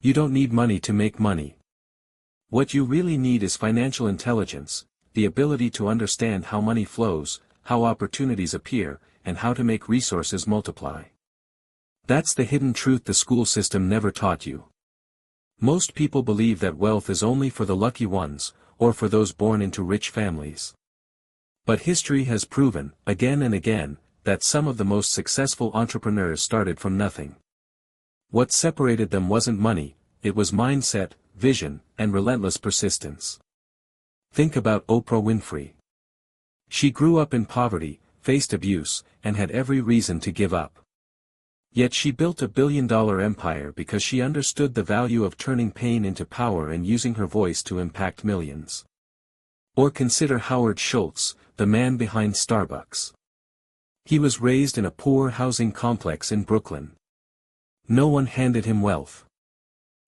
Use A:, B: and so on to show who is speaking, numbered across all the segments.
A: You don't need money to make money. What you really need is financial intelligence, the ability to understand how money flows, how opportunities appear, and how to make resources multiply. That's the hidden truth the school system never taught you. Most people believe that wealth is only for the lucky ones, or for those born into rich families. But history has proven, again and again, that some of the most successful entrepreneurs started from nothing. What separated them wasn't money, it was mindset, vision, and relentless persistence. Think about Oprah Winfrey. She grew up in poverty, faced abuse, and had every reason to give up. Yet she built a billion-dollar empire because she understood the value of turning pain into power and using her voice to impact millions. Or consider Howard Schultz, the man behind Starbucks. He was raised in a poor housing complex in Brooklyn. No one handed him wealth.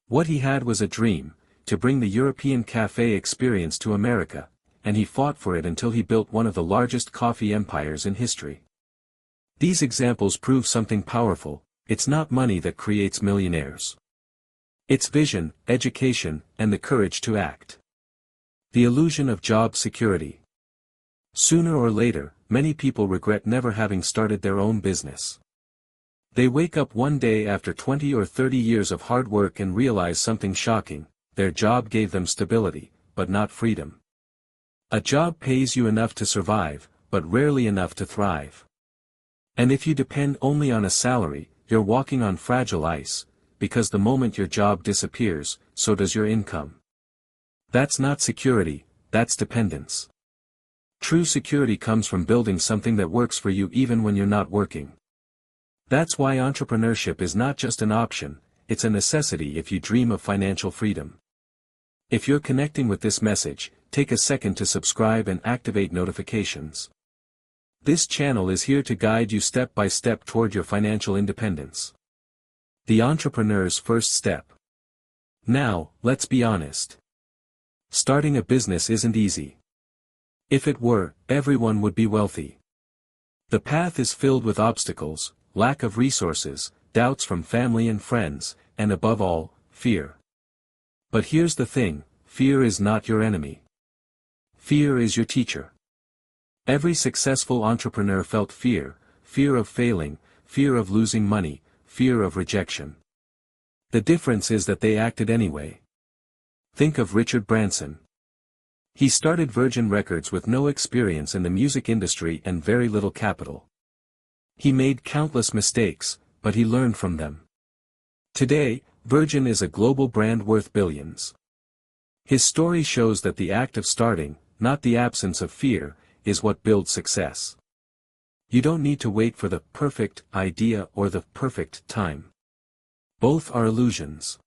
A: What he had was a dream, to bring the European cafe experience to America, and he fought for it until he built one of the largest coffee empires in history. These examples prove something powerful: it's not money that creates millionaires. It's vision, education, and the courage to act. The illusion of job security. Sooner or later, many people regret never having started their own business. They wake up one day after 20 or 30 years of hard work and realize something shocking: their job gave them stability, but not freedom. A job pays you enough to survive, but rarely enough to thrive. And if you depend only on a salary, you're walking on fragile ice, because the moment your job disappears, so does your income. That's not security, that's dependence. True security comes from building something that works for you even when you're not working. That's why entrepreneurship is not just an option, it's a necessity if you dream of financial freedom. If you're connecting with this message, take a second to subscribe and activate notifications. This channel is here to guide you step by step toward your financial independence. The entrepreneur's first step. Now, let's be honest. Starting a business isn't easy. If it were, everyone would be wealthy. The path is filled with obstacles: lack of resources, doubts from family and friends, and above all, fear. But here's the thing: fear is not your enemy. Fear is your teacher. Every successful entrepreneur felt fear: fear of failing, fear of losing money, fear of rejection. The difference is that they acted anyway. Think of Richard Branson. He started Virgin Records with no experience in the music industry and very little capital. He made countless mistakes, but he learned from them. Today, Virgin is a global brand worth billions. His story shows that the act of starting, not the absence of fear, is what builds success. You don't need to wait for the perfect idea or the perfect time. Both are illusions.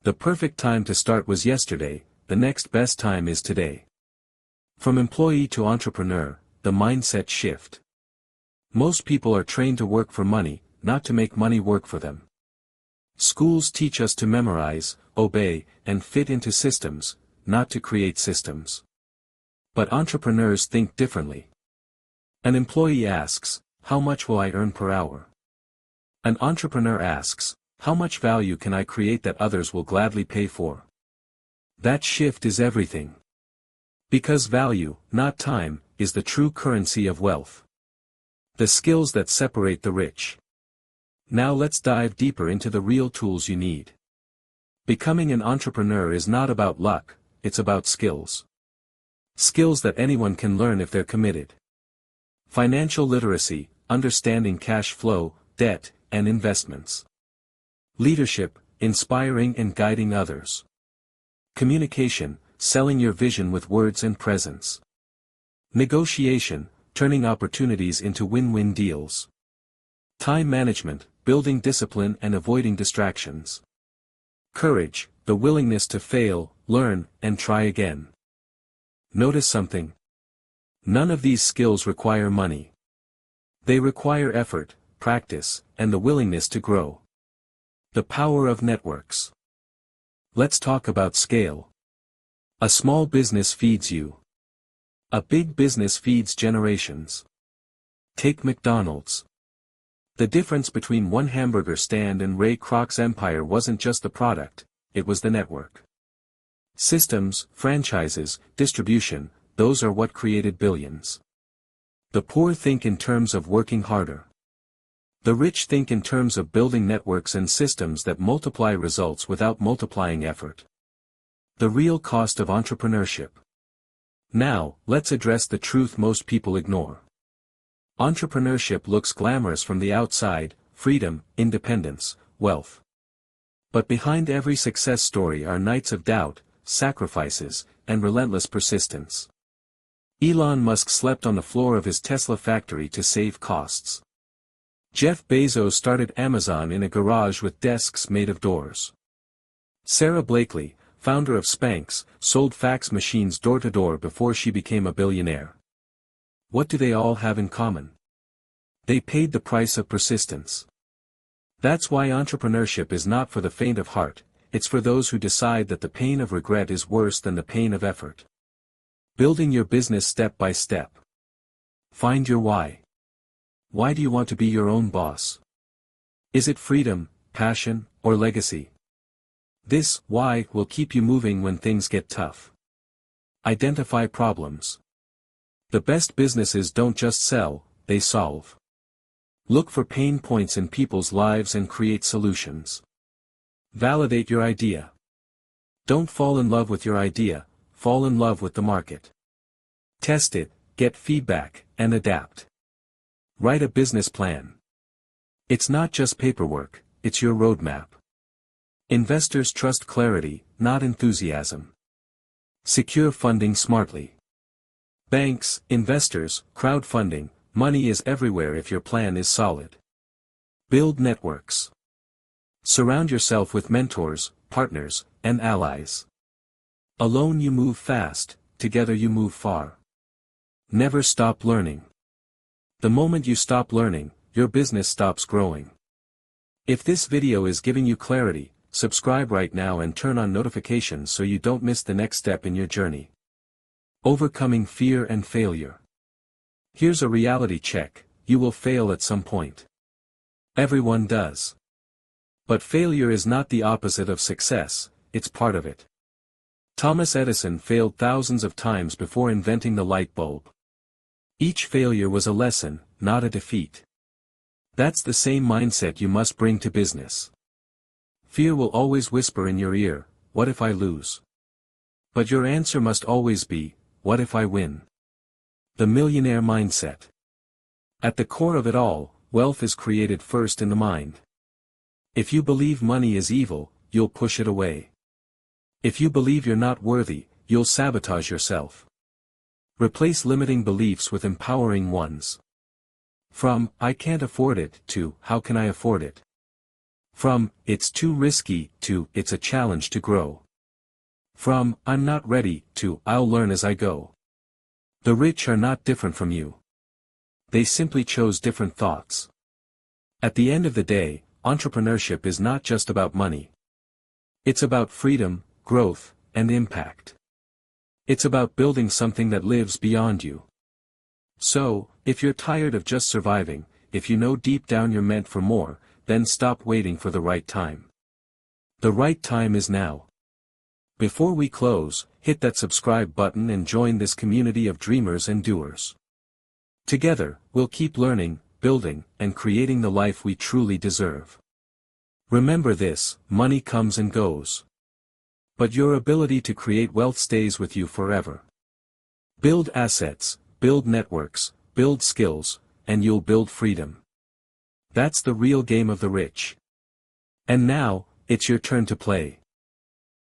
A: The perfect time to start was yesterday, the next best time is today. From employee to entrepreneur, the mindset shift. Most people are trained to work for money, not to make money work for them. Schools teach us to memorize, obey, and fit into systems, not to create systems. But entrepreneurs think differently. An employee asks, "How much will I earn per hour?" An entrepreneur asks, "How much value can I create that others will gladly pay for?" That shift is everything. Because value, not time, is the true currency of wealth. The skills that separate the rich. Now let's dive deeper into the real tools you need. Becoming an entrepreneur is not about luck, it's about skills. Skills that anyone can learn if they're committed. Financial literacy, understanding cash flow, debt, and investments. Leadership, inspiring and guiding others. Communication, selling your vision with words and presence. Negotiation, turning opportunities into win-win deals. Time management, building discipline and avoiding distractions. Courage, the willingness to fail, learn, and try again. Notice something? None of these skills require money. They require effort, practice, and the willingness to grow. The power of networks. Let's talk about scale. A small business feeds you. A big business feeds generations. Take McDonald's. The difference between one hamburger stand and Ray Kroc's empire wasn't just the product, it was the network. Systems, franchises, distribution, those are what created billions. The poor think in terms of working harder. The rich think in terms of building networks and systems that multiply results without multiplying effort. The real cost of entrepreneurship. Now, let's address the truth most people ignore. Entrepreneurship looks glamorous from the outside: freedom, independence, wealth. But behind every success story are nights of doubt, sacrifices, and relentless persistence. Elon Musk slept on the floor of his Tesla factory to save costs. Jeff Bezos started Amazon in a garage with desks made of doors. Sarah Blakely, founder of Spanx, sold fax machines door-to-door before she became a billionaire. What do they all have in common? They paid the price of persistence. That's why entrepreneurship is not for the faint of heart, it's for those who decide that the pain of regret is worse than the pain of effort. Building your business step by step. Find your why. Why do you want to be your own boss? Is it freedom, passion, or legacy? This why will keep you moving when things get tough. Identify problems. The best businesses don't just sell, they solve. Look for pain points in people's lives and create solutions. Validate your idea. Don't fall in love with your idea, fall in love with the market. Test it, get feedback, and adapt. Write a business plan. It's not just paperwork, it's your roadmap. Investors trust clarity, not enthusiasm. Secure funding smartly. Banks, investors, crowdfunding, money is everywhere if your plan is solid. Build networks. Surround yourself with mentors, partners, and allies. Alone you move fast, together you move far. Never stop learning. The moment you stop learning, your business stops growing. If this video is giving you clarity, subscribe right now and turn on notifications so you don't miss the next step in your journey. Overcoming fear and failure. Here's a reality check: you will fail at some point. Everyone does. But failure is not the opposite of success, it's part of it. Thomas Edison failed thousands of times before inventing the light bulb. Each failure was a lesson, not a defeat. That's the same mindset you must bring to business. Fear will always whisper in your ear, "What if I lose?" But your answer must always be, "What if I win?" The millionaire mindset. At the core of it all, wealth is created first in the mind. If you believe money is evil, you'll push it away. If you believe you're not worthy, you'll sabotage yourself. Replace limiting beliefs with empowering ones. From, "I can't afford it," to, "How can I afford it?" From, "It's too risky," to, "It's a challenge to grow." From, "I'm not ready," to, "I'll learn as I go." The rich are not different from you. They simply chose different thoughts. At the end of the day, entrepreneurship is not just about money. It's about freedom, growth, and impact. It's about building something that lives beyond you. So, if you're tired of just surviving, if you know deep down you're meant for more, then stop waiting for the right time. The right time is now. Before we close, hit that subscribe button and join this community of dreamers and doers. Together, we'll keep learning, building, and creating the life we truly deserve. Remember this: money comes and goes. But your ability to create wealth stays with you forever. Build assets, build networks, build skills, and you'll build freedom. That's the real game of the rich. And now, it's your turn to play.